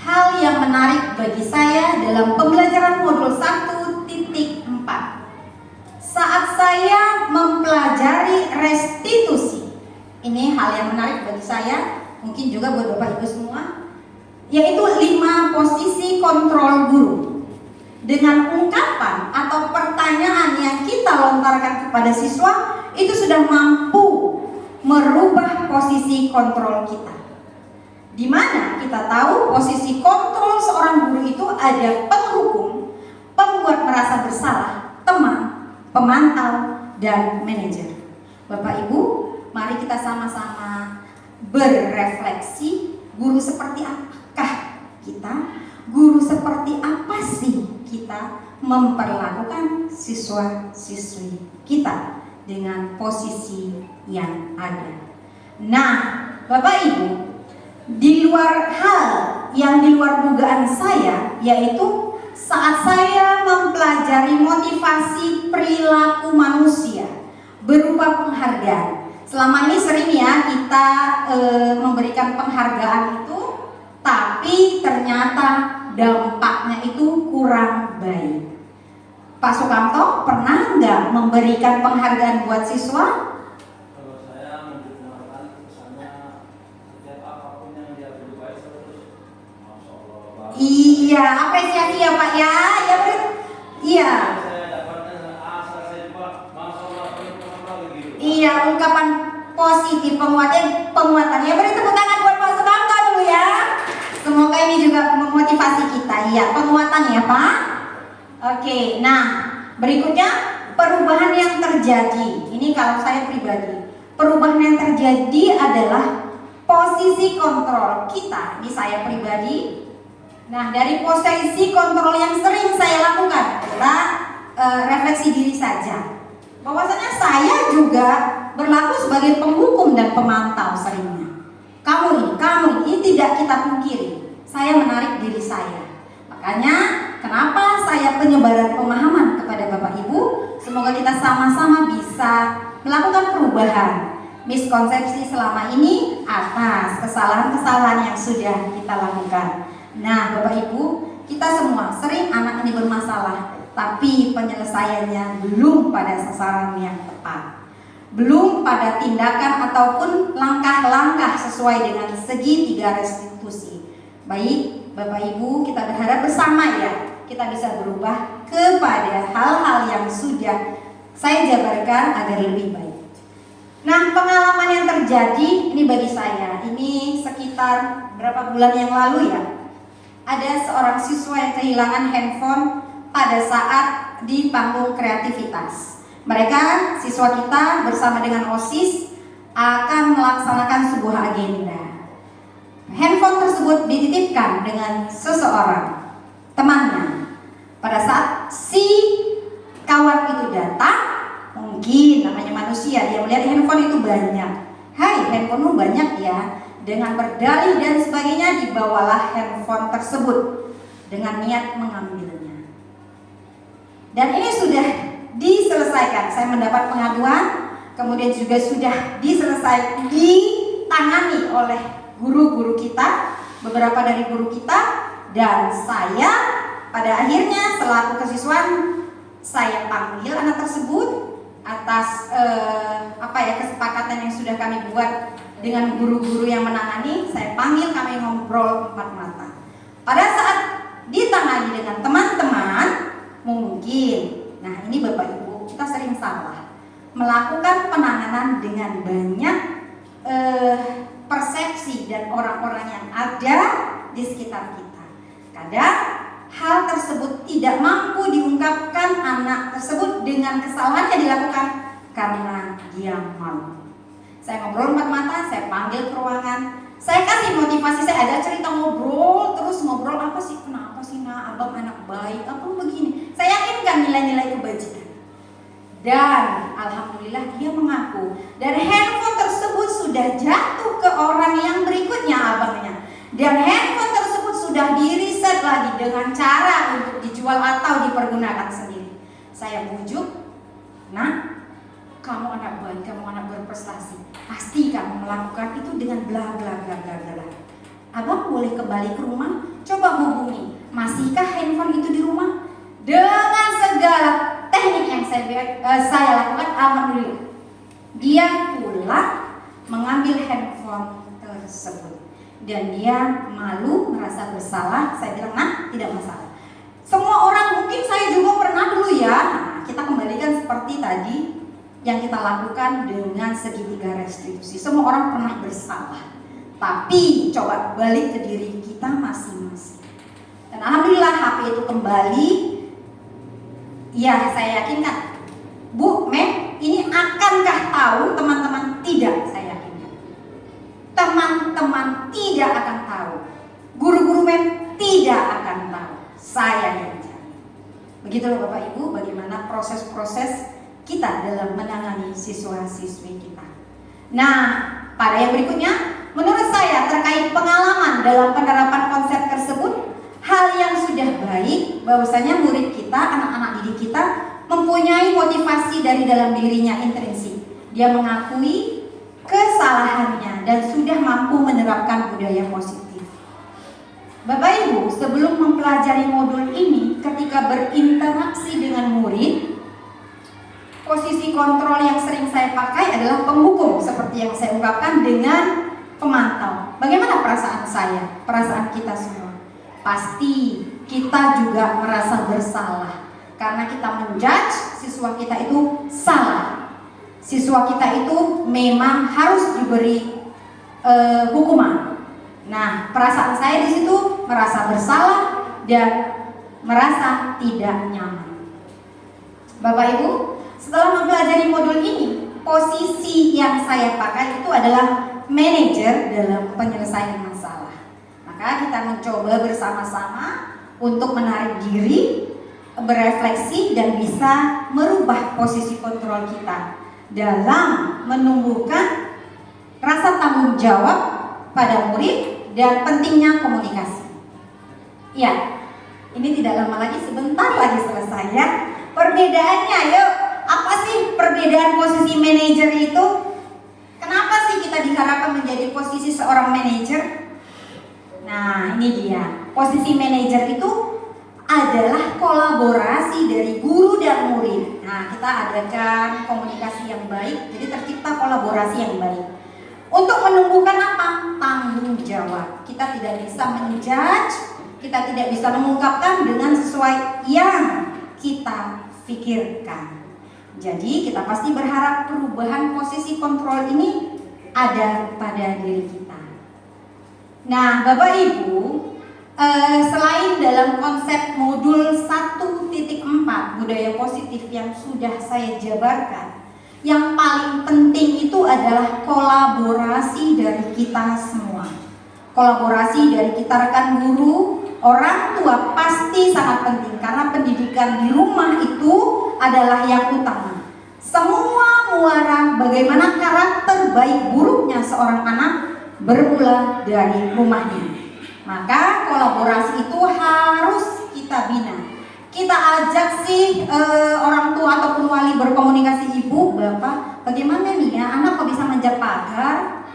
Hal yang menarik bagi saya dalam pembelajaran modul 1.4. Saat saya mempelajari restitusi, ini hal yang menarik bagi saya, mungkin juga buat Bapak Ibu semua, yaitu 5 posisi kontrol guru. Dengan ungkapan atau pertanyaan yang kita lontarkan kepada siswa, itu sudah mampu merubah posisi kontrol kita. Di mana kita tahu posisi kontrol seorang guru itu ada penghukum, pembuat merasa bersalah, teman, pemantau, dan manajer. Bapak Ibu, mari kita sama-sama berrefleksi, guru seperti apakah kita? Guru seperti apa sih kita memperlakukan siswa-siswi kita dengan posisi yang ada? Nah, Bapak Ibu, di luar hal yang di luar dugaan saya, yaitu saat saya mempelajari motivasi perilaku manusia berupa penghargaan. Selama ini sering ya kita memberikan penghargaan itu, tapi ternyata dampaknya itu kurang baik. Pak Sukamto pernah nggak memberikan penghargaan buat siswa? Kalau saya menggunakan misalnya setiap apapun yang dia berbuat terus, masya Allah. Iya, apresiasi ya Pak ya. Ya iya. Saya dapatnya asal saya juga masya Allah begitu. Iya, ungkapan positif penguatan. Ya, beri tepuk tangan buat Pak Sukamto dulu ya. Semoga ini juga memotivasi kita. Iya, penguatan ya Pak. Oke, nah berikutnya perubahan yang terjadi. Ini kalau saya pribadi, perubahan yang terjadi adalah posisi kontrol kita. Ini saya pribadi. Nah, dari posisi kontrol yang sering saya lakukan adalah refleksi diri saja. Bahwasanya saya juga berlaku sebagai penghukum dan pemantau seringnya. Kamu ini tidak kita pungkiri. Saya menarik diri saya. Makanya kenapa saya penyebaran pemahaman kepada Bapak Ibu, semoga kita sama-sama bisa melakukan perubahan miskonsepsi selama ini atas kesalahan-kesalahan yang sudah kita lakukan. Nah, Bapak Ibu, kita semua sering anak ini bermasalah, tapi penyelesaiannya belum pada sasaran yang tepat, belum pada tindakan ataupun langkah-langkah sesuai dengan segitiga restitusi. Baik, Bapak Ibu, kita berharap bersama ya, kita bisa berubah kepada hal-hal yang sudah saya jabarkan agar lebih baik. Nah, pengalaman yang terjadi ini bagi saya, ini sekitar berapa bulan yang lalu ya, ada seorang siswa yang kehilangan handphone pada saat di panggung kreativitas. Mereka, siswa kita bersama dengan OSIS akan melaksanakan sebuah agenda. Handphone tersebut dititipkan dengan seseorang, temannya. Pada saat si kawan itu datang, mungkin namanya manusia, dia melihat handphone itu banyak. Hai, handphonemu banyak ya. Dengan berdalih dan sebagainya, dibawalah handphone tersebut dengan niat mengambilnya. Dan ini sudah diselesaikan. Saya mendapat pengaduan, kemudian juga sudah ditangani oleh guru-guru kita, beberapa dari guru kita, dan saya pada akhirnya selaku kesiswaan saya panggil anak tersebut atas kesepakatan yang sudah kami buat dengan guru-guru yang menangani. Saya panggil, kami ngobrol empat mata. Pada saat ditangani dengan teman-teman, mungkin, nah ini Bapak Ibu, kita sering salah melakukan penanganan dengan banyak persepsi dan orang-orang yang ada di sekitar kita. Kadang hal tersebut tidak mampu diungkapkan anak tersebut dengan kesalahan yang dilakukan karena dia malu. Saya ngobrol empat mata, saya panggil ke ruangan, saya kasih motivasi, saya ada cerita ngobrol, terus ngobrol apa sih, kenapa sih nak, abang anak baik, apa begini. Saya yakinkan nilai-nilai kebajikan. Dan alhamdulillah dia mengaku, dan handphone tersebut sudah jatuh ke orang yang berikutnya abangnya. Dan handphone tersebut sudah diriset lagi dengan cara untuk dijual atau dipergunakan sendiri. Saya bujuk, nah kamu anak baik, kamu anak berprestasi, pasti kamu melakukan itu dengan bla bla bla bla bla. Abang boleh kembali ke rumah, coba hubungi, masihkah handphone itu di rumah? Dengan segala teknik yang saya lakukan, alhamdulillah dia pulang mengambil handphone tersebut. Dan dia malu, merasa bersalah. Saya bilang, nah tidak masalah, semua orang, mungkin saya juga pernah dulu ya. Nah, kita kembalikan seperti tadi yang kita lakukan dengan segitiga restitusi. Semua orang pernah bersalah, tapi coba balik ke diri kita masing-masing. Dan alhamdulillah HP itu kembali. Ya, saya yakinkan, Bu, Mem, ini akankah tahu teman-teman? Tidak, saya yakinkan teman-teman tidak akan tahu, guru-guru Mem tidak akan tahu, saya yang jamin. Begitu loh Bapak Ibu, bagaimana proses-proses kita dalam menangani siswa-siswi kita. Nah, pada yang berikutnya, menurut saya terkait pengalaman dalam penerapan konsep tersebut, hal yang sudah baik bahwasanya murid kita, anak-anak didik kita mempunyai motivasi dari dalam dirinya intrinsik. Dia mengakui kesalahannya dan sudah mampu menerapkan budaya positif. Bapak Ibu, sebelum mempelajari modul ini, ketika berinteraksi dengan murid, posisi kontrol yang sering saya pakai adalah penghukum, seperti yang saya ungkapkan, dengan pemantau. Bagaimana perasaan saya, perasaan kita semua? Pasti kita juga merasa bersalah karena kita menjudge siswa kita itu salah. Siswa kita itu memang harus diberi hukuman. Nah, perasaan saya di situ merasa bersalah dan merasa tidak nyaman. Bapak Ibu, setelah mempelajari modul ini, posisi yang saya pakai itu adalah manajer dalam penyelesaian masalah. Maka kita mencoba bersama-sama untuk menarik diri, berefleksi, dan bisa merubah posisi kontrol kita dalam menumbuhkan rasa tanggung jawab pada murid dan pentingnya komunikasi. Ya, ini tidak lama lagi, sebentar lagi selesai ya. Perbedaannya, yuk, apa sih perbedaan posisi manajer itu? Kenapa sih kita diharapkan menjadi posisi seorang manajer? Nah, ini dia. Posisi manajer itu adalah kolaborasi dari guru dan murid. Nah, kita adakan komunikasi yang baik, jadi tercipta kolaborasi yang baik. Untuk menumbuhkan apa? Tanggung jawab. Kita tidak bisa menjudge, kita tidak bisa mengungkapkan dengan sesuai yang kita pikirkan. Jadi kita pasti berharap perubahan posisi kontrol ini ada pada diri kita. Nah, Bapak Ibu, selain dalam konsep modul 1.4 budaya positif yang sudah saya jabarkan, yang paling penting itu adalah kolaborasi dari kita semua. Kolaborasi dari kita rekan guru, orang tua pasti sangat penting karena pendidikan di rumah itu adalah yang utama. Semua muara bagaimana karakter baik buruknya seorang anak bermula dari rumahnya. Maka kolaborasi itu harus kita bina. kita ajak sih orang tua ataupun wali berkomunikasi, ibu, bapak, bagaimana nih ya anak kok bisa manjat pagar?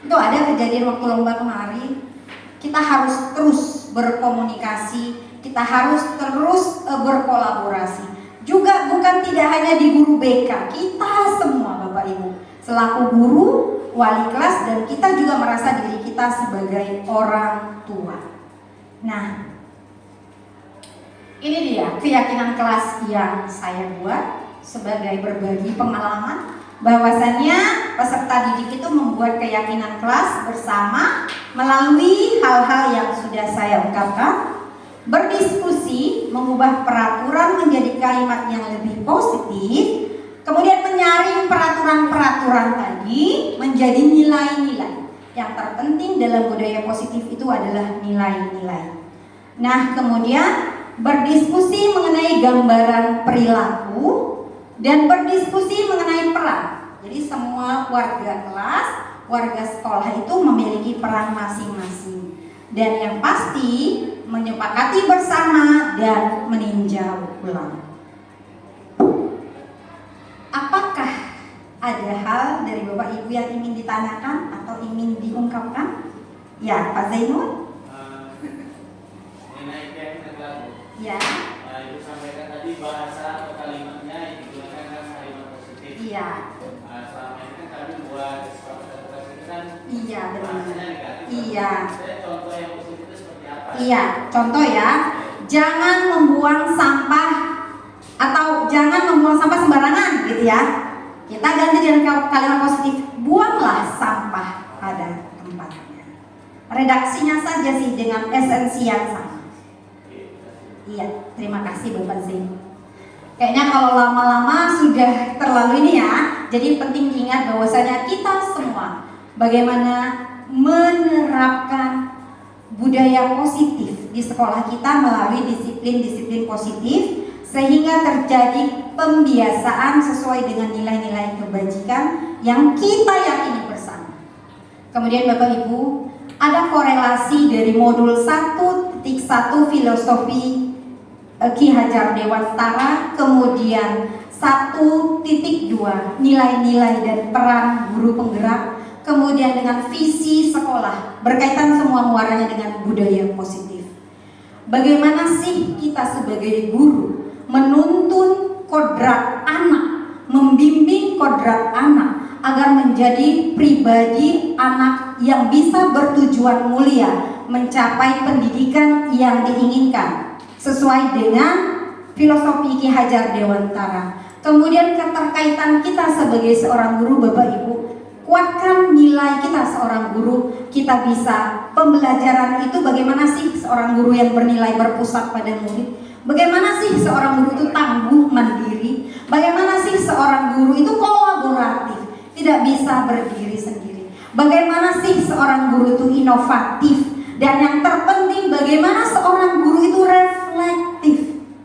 Itu ada kejadian waktu lomba kemarin. Kita harus terus berkomunikasi, kita harus terus berkolaborasi. Juga bukan tidak hanya di guru BK, kita semua Bapak Ibu selaku guru, wali kelas, dan kita juga merasa diri kita sebagai orang tua. Nah, ini dia keyakinan kelas yang saya buat sebagai berbagi pengalaman, bahwasannya peserta didik itu membuat keyakinan kelas bersama melalui hal-hal yang sudah saya ungkapkan, berdiskusi, mengubah peraturan menjadi kalimat yang lebih positif, kemudian menyaring peraturan-peraturan tadi menjadi nilai-nilai. Yang terpenting dalam budaya positif itu adalah nilai-nilai. Nah, kemudian berdiskusi mengenai gambaran perilaku dan berdiskusi mengenai peran. Jadi semua warga kelas, warga sekolah itu memiliki peran masing-masing. Dan yang pasti menyepakati bersama dan meninjau ulang. Apakah ada hal dari Bapak Ibu yang ingin ditanyakan atau ingin diungkapkan? Ya, Pak Zainul. Mengenai keyakinan lagu. Ya. Ibu sampaikan tadi bahasa atau kalimatnya yang digunakan kan kalimat positif. Iya. Selama ini kan kami buat kesepakatan itu kan. Iya, benar. Bahasanya negatif. Iya. Saya contoh yang positif itu seperti apa? Iya, contoh ya. Jangan membuang sampah atau jangan membuang sampah sembarangan gitu ya. Kita ganti dengan kalimat positif, buanglah sampah pada tempatnya. Redaksinya saja sih dengan esensi yang sama. Iya, terima kasih Bapak Zain. Kayaknya kalau lama-lama sudah terlalu ini ya. Jadi penting diingat bahwasanya kita semua bagaimana menerapkan budaya positif di sekolah kita melalui disiplin-disiplin positif, sehingga terjadi pembiasaan sesuai dengan nilai-nilai kebajikan yang kita yakini bersama. Kemudian Bapak Ibu, ada korelasi dari modul 1.1 filosofi Ki Hajar Dewantara, kemudian 1.2 nilai-nilai dan peran guru penggerak, kemudian dengan visi sekolah, berkaitan semua muaranya dengan budaya positif. Bagaimana sih kita sebagai guru menuntun kodrat anak, membimbing kodrat anak agar menjadi pribadi anak yang bisa bertujuan mulia, mencapai pendidikan yang diinginkan sesuai dengan filosofi Ki Hajar Dewantara. Kemudian keterkaitan kita sebagai seorang guru, Bapak Ibu, kuatkan nilai kita seorang guru. Kita bisa pembelajaran itu bagaimana sih seorang guru yang bernilai berpusat pada murid, bagaimana sih seorang guru itu tangguh mandiri, bagaimana sih seorang guru itu kolaboratif, tidak bisa berdiri sendiri, bagaimana sih seorang guru itu inovatif, dan yang terpenting bagaimana seorang guru itu reflektif.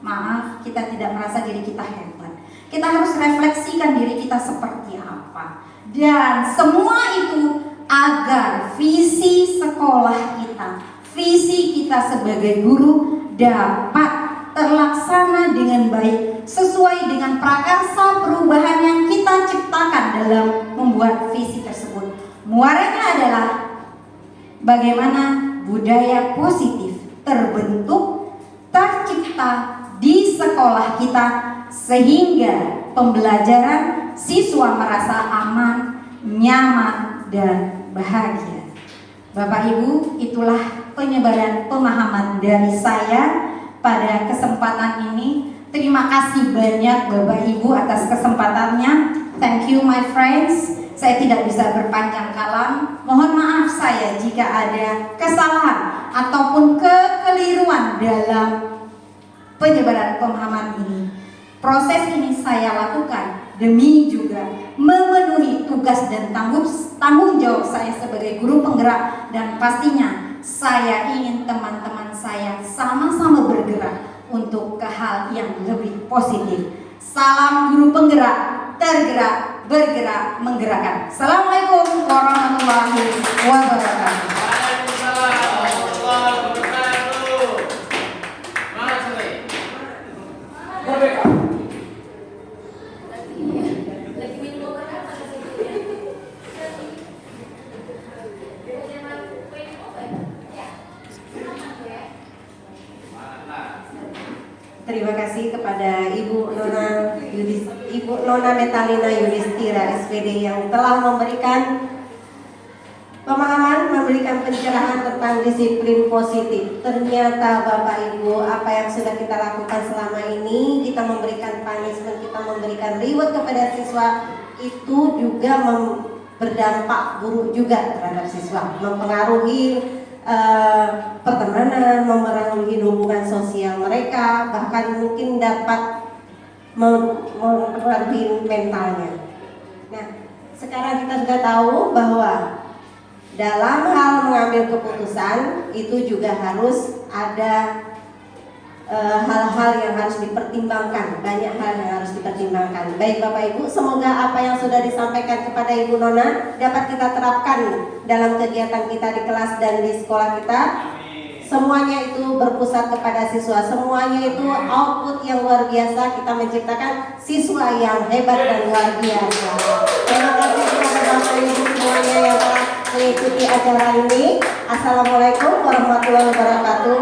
Maaf, kita tidak merasa diri kita hebat, kita harus refleksikan diri kita seperti apa. Dan semua itu agar visi sekolah kita, visi kita sebagai guru dapat terlaksana dengan baik sesuai dengan prakarsa perubahan yang kita ciptakan dalam membuat visi tersebut. Muaranya adalah bagaimana budaya positif terbentuk, tercipta di sekolah kita, sehingga pembelajaran siswa merasa aman, nyaman, dan bahagia. Bapak Ibu, itulah penyebaran pemahaman dari saya pada kesempatan ini. Terima kasih banyak Bapak Ibu atas kesempatannya. Thank you my friends. Saya tidak bisa berpanjang kalam. Mohon maaf saya jika ada kesalahan ataupun kekeliruan dalam penyebaran pemahaman ini. Proses ini saya lakukan demi juga memenuhi tugas dan tanggung jawab saya sebagai guru penggerak, dan pastinya saya ingin teman-teman saya sama-sama bergerak untuk ke hal yang lebih positif. Salam guru penggerak, tergerak, bergerak, menggerakkan. Assalamualaikum warahmatullahi wabarakatuh. Waalaikumsalam warahmatullahi wabarakatuh. Mana Terima kasih kepada Ibu Nona Metalina Yudhistira SPD yang telah memberikan pemahaman, memberikan pencerahan tentang disiplin positif. Ternyata Bapak Ibu, apa yang sudah kita lakukan selama ini, kita memberikan punishment, kita memberikan reward kepada siswa, itu juga berdampak buruk juga terhadap siswa, mempengaruhi pertemanan, mempengaruhi hubungan sosial mereka, bahkan mungkin dapat mempengaruhi mentalnya. Nah, sekarang kita sudah tahu bahwa dalam hal mengambil keputusan itu juga harus ada hal-hal yang harus dipertimbangkan, banyak hal yang harus dipertimbangkan. Baik Bapak Ibu, semoga apa yang sudah disampaikan kepada Ibu Nona dapat kita terapkan dalam kegiatan kita di kelas dan di sekolah kita. Semuanya itu berpusat kepada siswa, semuanya itu output yang luar biasa. Kita menciptakan siswa yang hebat dan luar biasa. Terima kasih kepada Bapak Ibu semuanya yang telah mengikuti acara ini. Assalamualaikum warahmatullahi wabarakatuh.